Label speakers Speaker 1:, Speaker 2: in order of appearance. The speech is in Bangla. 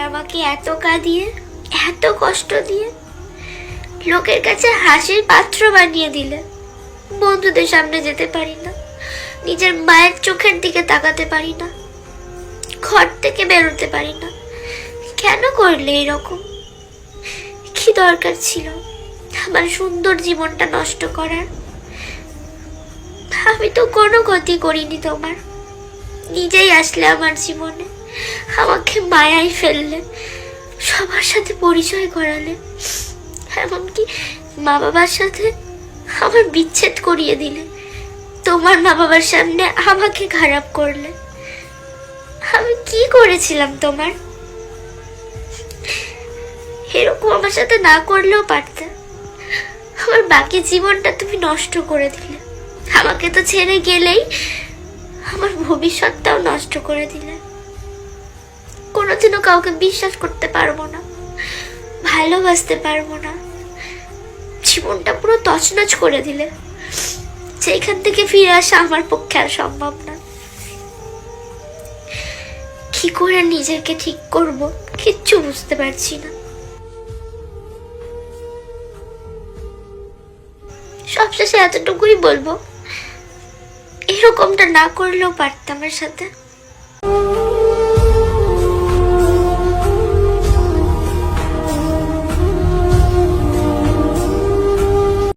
Speaker 1: আমাকে এত কাঁদিয়ে, এত কষ্ট দিয়ে লোকের কাছে হাসির পাত্র বানিয়ে দিলে। বন্ধুদের সামনে যেতে পারি না, নিজের মায়ের চোখের দিকে তাকাতে পারি না, ঘর থেকে বেরোতে পারি না। কেন করলে এরকম? কি দরকার ছিল আমার সুন্দর জীবনটা নষ্ট করার? আমি তো কোনো ক্ষতি করিনি তোমার। নিজেই আসলে আমার জীবনে, আমাকে মায়ায় ফেললে, সবার সাথে পরিচয় করালে, এমনকি মা বাবার সাথে আমার বিচ্ছেদ করিয়ে দিলে। তোমার মা বাবার সামনে আমাকে খারাপ করলে। আমি কি করেছিলাম তোমার? এরকম আমার সাথে না করলেও পারতে। আমার বাকি জীবনটা তুমি নষ্ট করে দিলে। আমাকে তো ছেড়ে গেলেই আমার ভবিষ্যৎটাও নষ্ট করে দিলে। কোনোদিনও কাউকে বিশ্বাস করতে পারবো না, ভালোবাসতে পারবো না। জীবনটা পুরো তছনছ করে দিলে। সেইখান থেকে ফিরে আসা আমার পক্ষে আর সম্ভব না। কি করে নিজেকে ঠিক করব কিচ্ছু বুঝতে পারছি না। সবশেষে এতটুকুই বলবো, এরকমটা না করলেও পারতাম আমার সাথে।